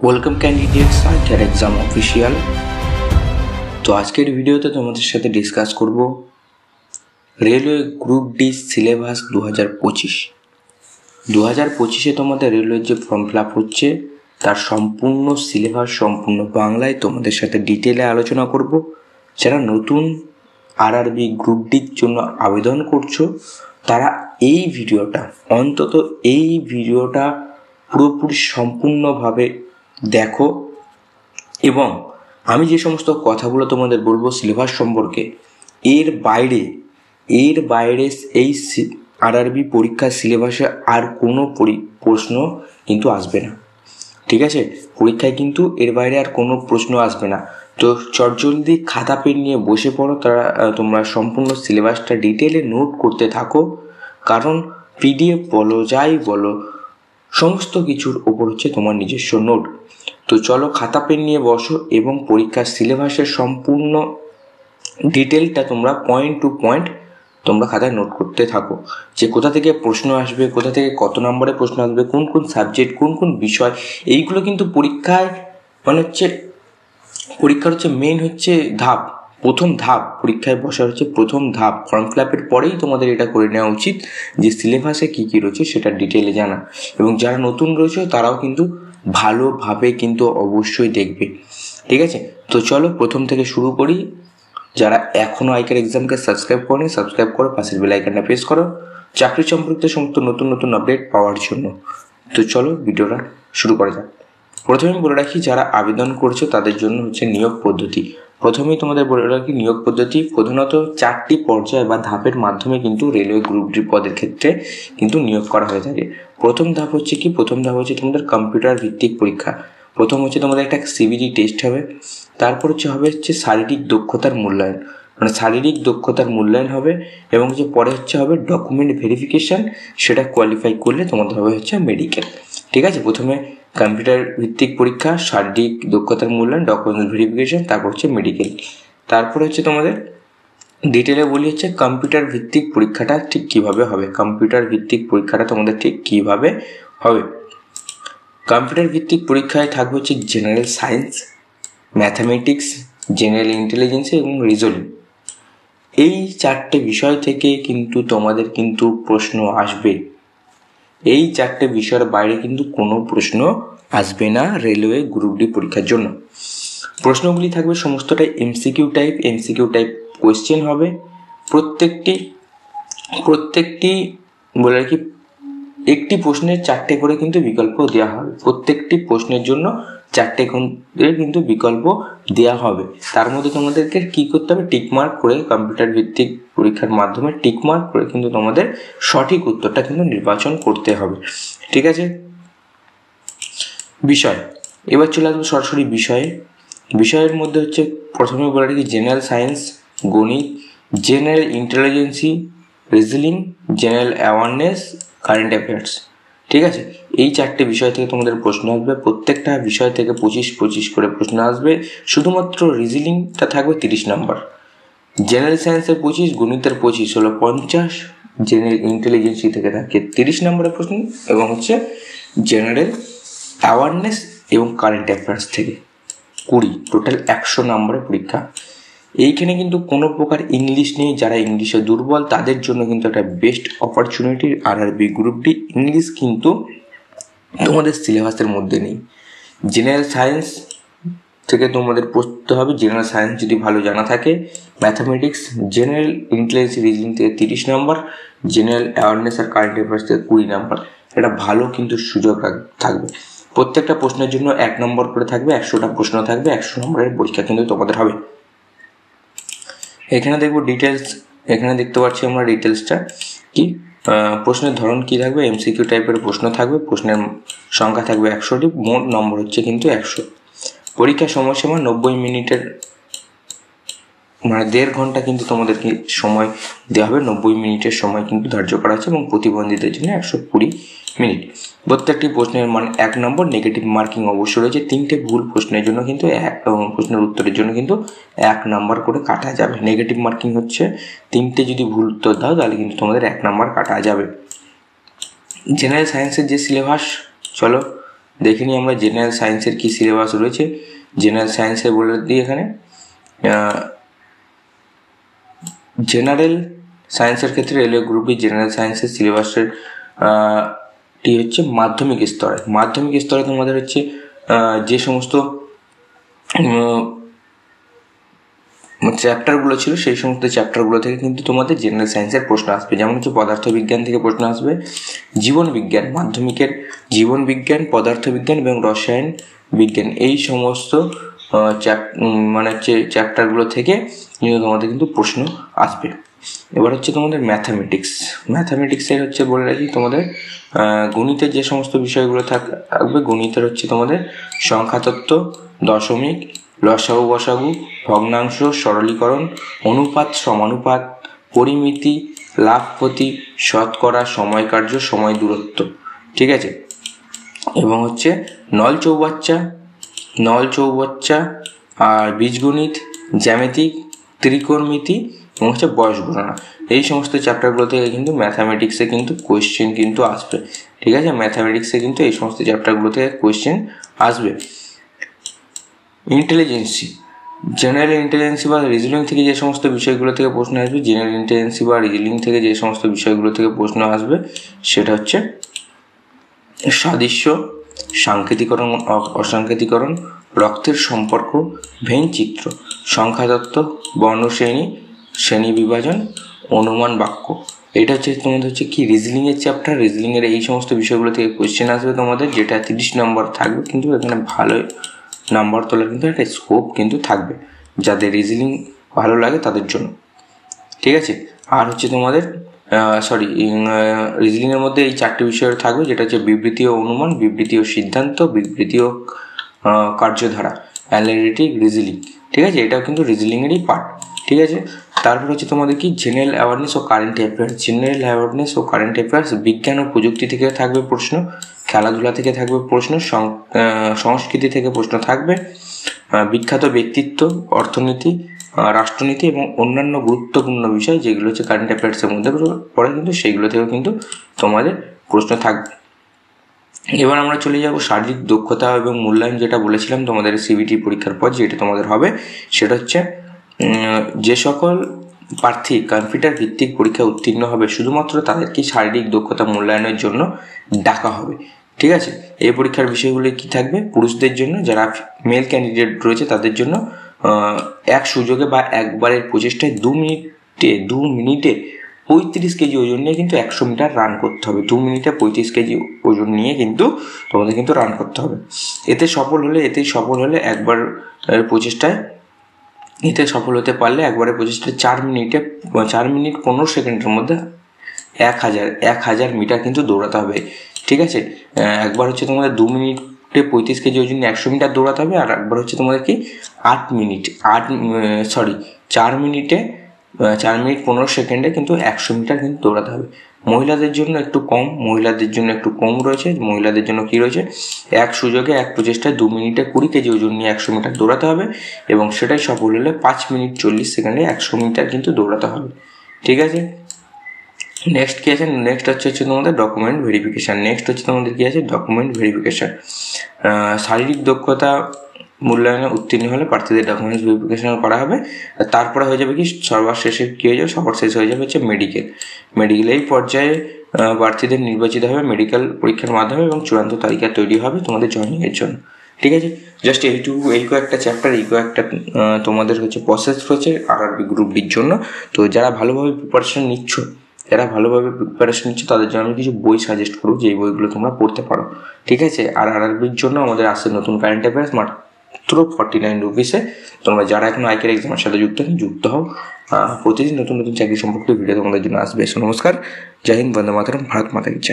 Welcome candidates ITR exam official. তো আজকের ভিডিওতে তোমাদের সাথে ডিসকাস করব রেলওয়ে গ্রুপ ডি সিলেবাস 2025 তোমাদের রেলওয়ের যে ফর্ম ফিল আপ হচ্ছে তার সম্পূর্ণ সিলেবাস সম্পূর্ণ বাংলায় তোমাদের সাথে ডিটেলে আলোচনা করব। যারা নতুন আরআরবি গ্রুপ ডির জন্য আবেদন করছো তারা এই ভিডিওটা পুরোপুরি সম্পূর্ণভাবে দেখো, এবং আমি যে সমস্ত কথাগুলো তোমাদের বলবো সিলেবাস সম্পর্কে, এর বাইরে এই আরআরবি পরীক্ষার সিলেবাসে আর কোনো প্রশ্ন কিন্তু আসবে না। ঠিক আছে, পরীক্ষায় কিন্তু এর বাইরে আর কোনো প্রশ্ন আসবে না। তো চটজলদি খাতা পেন নিয়ে বসে পড়ো, তোমরা সম্পূর্ণ সিলেবাসটা ডিটেলে নোট করতে থাকো, কারণ পিডিএফ বলো যাই বলো সমস্ত কিছুর ওপর হচ্ছে তোমার নিজস্ব নোট। তো চলো খাতা পেন নিয়ে বসো এবং পরীক্ষার সিলেবাসের সম্পূর্ণ ডিটেলটা তোমরা পয়েন্ট টু পয়েন্ট তোমরা খাতায় নোট করতে থাকো, যে কোথা থেকে প্রশ্ন আসবে, কোথা থেকে কত নম্বরে প্রশ্ন আসবে, কোন কোন সাবজেক্ট, কোন কোন বিষয়। এইগুলো কিন্তু পরীক্ষার মেন হচ্ছে প্রথম ধাপ। পরীক্ষায় বসার হচ্ছে প্রথম ধাপ। ফর্ম ফিল আপের পরেই তোমাদের এটা করে নেওয়া উচিত যে সিলেবাসে কী কী রয়েছে সেটা ডিটেলে জানা, এবং যারা নতুন রয়েছে তারাও কিন্তু ভালোভাবে কিন্তু অবশ্যই দেখবে। ঠিক আছে, তো চলো প্রথম থেকে শুরু করি। যারা এখনও আইটিআর এক্সামকে সাবস্ক্রাইব করো, পাশের বেল আইকনটা প্রেস করো চাকরি সম্পর্কিত সমস্ত নতুন আপডেট পাওয়ার জন্য। তো চলো ভিডিওটা শুরু করা যাক। প্রথমে বলে রাখি, যারা আবেদন করছো তাদের জন্য হচ্ছে নিয়োগ পদ্ধতি। প্রথমেই তোমাদের বলে রাখি, নিয়োগ পদ্ধতি প্রধানত 4টি পর্যায় বা ধাপের মাধ্যমে কিন্তু রেলওয়ে গ্রুপ ডি পদের ক্ষেত্রে কিন্তু নিয়োগ করা হয়ে থাকে। প্রথম ধাপ হচ্ছে তোমাদের কম্পিউটার ভিত্তিক পরীক্ষা। প্রথম হচ্ছে তোমাদের একটা সিবিটি টেস্ট হবে, তারপর হবে শারীরিক দক্ষতার মূল্যায়ন, শারীরিক দক্ষতার মূল্যায়ন হবে, এবং পরে হবে ডকুমেন্ট ভেরিফিকেশন। সেটা কোয়ালিফাই করলে তোমাদের হবে মেডিকেল। ঠিক আছে, প্রথমে কম্পিউটার ভিত্তিক পরীক্ষা, শারীরিক দক্ষতার মূল্যায়ন, ডকুমেন্ট ভেরিফিকেশন, তারপর মেডিকেল। তারপর তোমাদের ডিটেলে বলি কম্পিউটার ভিত্তিক পরীক্ষাটা ঠিক কিভাবে হবে। কম্পিউটার ভিত্তিক পরীক্ষায় থাকবে general science, mathematics, general intelligence এবং রিজনিং। এই 4টে বিষয় থেকে কিন্তু তোমাদের কিন্তু প্রশ্ন আসবে। এই 4টে বিষয়ের বাইরে কিন্তু কোনো প্রশ্ন আসবে না রেলওয়ে গ্রুপ ডি পরীক্ষার জন্য। প্রশ্নগুলি থাকবে সমস্তটাই এমসিকিউ টাইপ কোয়েশ্চেন হবে। প্রত্যেকটি বলে রাখি, একটি প্রশ্নের 4টে করে কিন্তু বিকল্প দেওয়া হবে। প্রত্যেকটি প্রশ্নের জন্য 4টে কিন্তু বিকল্প দেওয়া হবে। তার মধ্যে তোমাদেরকে কি করতে হবে, টিকমার্ক করে, কম্পিউটার ভিত্তিক পরীক্ষার মাধ্যমে টিকমার্ক করে কিন্তু তোমাদের সঠিক উত্তরটা কিন্তু নির্বাচন করতে হবে। ঠিক আছে, বিষয় এবার চলে আসবো সরাসরি বিষয়ের মধ্যে প্রথমে বলে রাখি জেনারেল সায়েন্স, গণিত, general ইন্টেলিজেন্সি, reasoning, general awareness, current affairs. ঠিক আছে, এই 4টে বিষয় থেকে তোমাদের প্রশ্ন আসবে। প্রত্যেকটা বিষয় থেকে 25 করে প্রশ্ন আসবে। শুধুমাত্র রিজনিংটা থাকবে 30 নম্বর, জেনারেল সায়েন্সের 25, গণিতের 25 হলো 50, জেনারেল ইন্টেলিজেন্সি থেকে থাকে 30 নম্বরের প্রশ্ন, এবং জেনারেল অ্যাওয়ারনেস এবং কারেন্ট অ্যাফেয়ার্স থেকে 20, টোটাল 100 নম্বরের পরীক্ষা। এইখানে কিন্তু কোনো প্রকার ইংলিশ নেই। যারা ইংলিশে দুর্বল তাদের জন্য কিন্তু একটা best opportunity RRB group D. English কিন্তু তোমাদের সিলেবাসের মধ্যে নেই। জেনারেল সায়েন্স থেকে তোমাদের পড়তে হবে, জেনারেল সায়েন্স যদি ভালো জানা থাকে। ম্যাথামেটিক্স, জেনারেল ইন্টেলিজেন্স, রিজনিং থেকে 30 নম্বর, জেনারেল অ্যাওয়ারনেস আর কারেন্ট অ্যাফেয়ার্স থেকে 20 নম্বর। এটা ভালো কিন্তু সুযোগ থাকবে। প্রত্যেকটা প্রশ্নের জন্য 1 নম্বর করে থাকবে, 100টা প্রশ্ন থাকবে, 100 নম্বরের পরীক্ষা কিন্তু তোমাদের হবে। এখানে দেখবো ডিটেলস, এখানে দেখতে পাচ্ছি আমরা ডিটেলসটা কি। প্রশ্নের ধরন কি থাকবে, এমসিকিউ টাইপের প্রশ্ন থাকবে, প্রশ্নের সংখ্যা থাকবে 100টি, মোট নম্বর কিন্তু 100। পরীক্ষার সময়সীমা 90 মিনিটের, 1.5 ঘন্টা কিন্তু তোমাদেরকে সময় দেওয়া হবে। 90 মিনিটের সময় কিন্তু ধার্য করা আছে, এবং প্রতিবন্ধীদের জন্য 120 মিনিট। প্রত্যেকটি প্রশ্নের মান 1 নম্বর। নেগেটিভ মার্কিং অবশ্যই রয়েছে। 3টে ভুল প্রশ্নের জন্য কিন্তু প্রশ্নের উত্তরের জন্য কিন্তু 1 নম্বর করে কাটা যাবে। নেগেটিভ মার্কিং 3টে যদি ভুল উত্তর দাও তাহলে কিন্তু তোমাদের 1 নম্বর কাটা যাবে। জেনারেল সায়েন্সের যে সিলেবাস, চলো দেখে নিই আমরা জেনারেল সায়েন্সের কি সিলেবাস রয়েছে। জেনারেল সায়েন্সে বলে দিই এখানে জেনারেল সায়েন্সের ক্ষেত্রে রেলওয়ে গ্রুপ ডি জেনারেল সায়েন্সের সিলেবাসের টি হচ্ছে মাধ্যমিক স্তরে। মাধ্যমিক স্তরে তোমাদের হচ্ছে যে সমস্ত চ্যাপ্টারগুলো ছিল সেই সমস্ত চ্যাপ্টারগুলো থেকে কিন্তু তোমাদের জেনারেল সায়েন্সের প্রশ্ন আসবে। যেমন হচ্ছে পদার্থবিজ্ঞান থেকে প্রশ্ন আসবে, জীবন বিজ্ঞান, মাধ্যমিকের জীবন বিজ্ঞান, পদার্থবিজ্ঞান এবং রসায়ন বিজ্ঞান, এই সমস্ত চ্যাপ্টারগুলো থেকে কিন্তু তোমাদের কিন্তু প্রশ্ন আসবে। এবার হচ্ছে তোমাদের ম্যাথামেটিক্সের হচ্ছে বলে রাখি তোমাদের গণিতের যে সমস্ত বিষয়গুলো থাকবে, গণিতের হচ্ছে তোমাদের সংখ্যাতত্ত্ব, দশমিক, লসাগু গসাগু, ভগ্নাংশ, সরলীকরণ, অনুপাত, সমানুপাত, পরিমিতি, লাভ ক্ষতি, শতকরা, সময় কার্য, সময় দূরত্ব, ঠিক আছে। এবং হচ্ছে নল চৌবাচ্চা আর বীজগণিত, জ্যামিতিক, ত্রিকোণমিতি এবং হচ্ছে বয়স গণনা, এই সমস্ত চ্যাপ্টারগুলো থেকে কিন্তু ম্যাথামেটিক্সে কিন্তু কোয়েশ্চেন কিন্তু আসবে, ঠিক আছে। ম্যাথামেটিক্সে কিন্তু এই সমস্ত চ্যাপ্টারগুলো থেকে কোয়েশ্চেন আসবে। ইন্টেলিজেন্সি, জেনারেল ইন্টেলিজেন্সি বা রিজনিং থেকে যে সমস্ত বিষয়গুলো থেকে প্রশ্ন আসবে, জেনারেল ইন্টেলিজেন্সি বা রিজনিং থেকে যে সমস্ত বিষয়গুলো থেকে প্রশ্ন আসবে সেটা হচ্ছে সাদৃশ্য, সাংকেতিকরণ, অসাংকেতিকরণ, রক্তের সম্পর্ক, ভেন চিত্র, সংখ্যাতত্ত্ব, বর্ণশ্রেণী, শ্রেণী বিভাজন, অনুমান বাক্য। এটা হচ্ছে তোমাদের হচ্ছে কি রিজনিংয়ের চ্যাপ্টার। রিজনিংয়ের এই সমস্ত বিষয়গুলো থেকে কোয়েশ্চেন আসবে তোমাদের, যেটা 30 নম্বর থাকবে, কিন্তু এখানে ভালো নাম্বার তোলার কিন্তু একটা স্কোপ কিন্তু থাকবে যাদের রিজনিং ভালো লাগে তাদের জন্য, ঠিক আছে। আর হচ্ছে তোমাদের রিজনিংয়ের মধ্যে এই 4টি বিষয় থাকবে, যেটা হচ্ছে বিবৃতি ও অনুমান, বিবৃতি ও সিদ্ধান্ত, বিবৃতি ও কার্যধারা, অ্যানালিটিক রিজনিং, ঠিক আছে। এটাও কিন্তু রিজনিংয়েরই পার্ট, ঠিক আছে। তারপর হচ্ছে তোমাদের কি জেনারেল অ্যাওয়ারনেস ও কারেন্ট অ্যাফেয়ার্স, বিজ্ঞান ও প্রযুক্তি থেকে থাকবে প্রশ্ন, খেলাধুলা থেকে থাকবে প্রশ্ন, সংস্কৃতি থেকে প্রশ্ন থাকবে, বিখ্যাত ব্যক্তিত্ব, অর্থনীতি, রাষ্ট্রনীতি এবং অন্যান্য গুরুত্বপূর্ণ বিষয় যেগুলো হচ্ছে কারেন্ট অ্যাফেয়ার্সের মধ্যে পড়ে কিন্তু সেইগুলো থেকেও কিন্তু তোমাদের প্রশ্ন থাকবে। এবার আমরা চলে যাব শারীরিক দক্ষতা এবং মূল্যায়ন, যেটা বলেছিলাম তোমাদের সিবিটি পরীক্ষার পর যেটা তোমাদের হবে, সেটা হচ্ছে যে সকল প্রার্থী কম্পিউটার ভিত্তিক পরীক্ষা উত্তীর্ণ হবে শুধুমাত্র তাদেরকে শারীরিক দক্ষতা মূল্যায়নের জন্য ডাকা হবে, ঠিক আছে। এই পরীক্ষার বিষয়গুলি কি থাকবে, পুরুষদের জন্য যারা মেল ক্যান্ডিডেট রয়েছে তাদের জন্য এক সুযোগে বা একবারের প্রচেষ্টায় 2 মিনিটে 35 কেজি ওজন নিয়ে কিন্তু 100 মিটার রান করতে হবে। 2 মিনিটে 35 কেজি ওজন নিয়ে কিন্তু তোমাদের কিন্তু রান করতে হবে। এতেই সফল হলে একবার প্রচেষ্টায় সফল হতে পারলে একবারে প্রচেষ্টায় 4 মিনিট 15 সেকেন্ডের মধ্যে 1000 মিটার কিন্তু দৌড়াতে হবে, ঠিক আছে। একবার হচ্ছে তোমাদের 2 মিনিটে 35 কেজি ওজন নিয়ে 100 মিটার দৌড়াতে হবে, আর একবার হচ্ছে তোমাদের কি 4 মিনিট 15 সেকেন্ডে কিন্তু 100 মিটার কিন্তু দৌড়াতে হবে। মহিলাদের জন্য একটু কম রয়েছে। মহিলাদের জন্য কি রয়েছে, এক সুযোগে এক প্রচেষ্টায় 2 মিনিটে 20 কেজি ওজন নিয়ে 100 মিটার দৌড়াতে হবে এবং সেটাই সফল হলে 5 মিনিট 40 সেকেন্ডে 100 মিটার কিন্তু দৌড়াতে হবে, ঠিক আছে। নেক্সট কি আছে, নেক্সট হচ্ছে তোমাদের ডকুমেন্ট ভেরিফিকেশন। শারীরিক দক্ষতা মূল্যায়নে উত্তীর্ণ হলে প্রার্থীদের ডকুমেন্টস ভেরিফিকেশন করা হবে। তারপরে হয়ে যাবে কি সবার শেষ হয়ে যাবে হচ্ছে মেডিকেল। এই পর্যায়ে প্রার্থীদের নির্বাচিত হবে মেডিকেল পরীক্ষার মাধ্যমে এবং চূড়ান্ত তালিকা তৈরি হবে তোমাদের জয়েনিংয়ের জন্য, ঠিক আছে। জাস্ট এই কয়েকটা চ্যাপ্টার, এই কয়েকটা তোমাদের হচ্ছে প্রসেস রয়েছে আরআরবি গ্রুপ ডির জন্য। তো যারা ভালোভাবে প্রিপারেশন নিচ্ছ তাদের জন্য আমি কিছু বই সাজেস্ট করবো, যে বইগুলো তোমরা পড়তে পারো, ঠিক আছে। আর আরআরবির জন্য আমাদের আসছে নতুন কারেন্ট অ্যাফেয়ার্স মাত্র 49 রুপিসে। তোমরা যারা এখন আইকের এক্সামের সাথে যুক্ত হও, প্রতিদিন নতুন চাকরি সম্পর্কিত ভিডিও তোমাদের জন্য আসবে। নমস্কার, জয় হিন্দ, বন্দে মাতরম, ভারত মাতা কি জয়।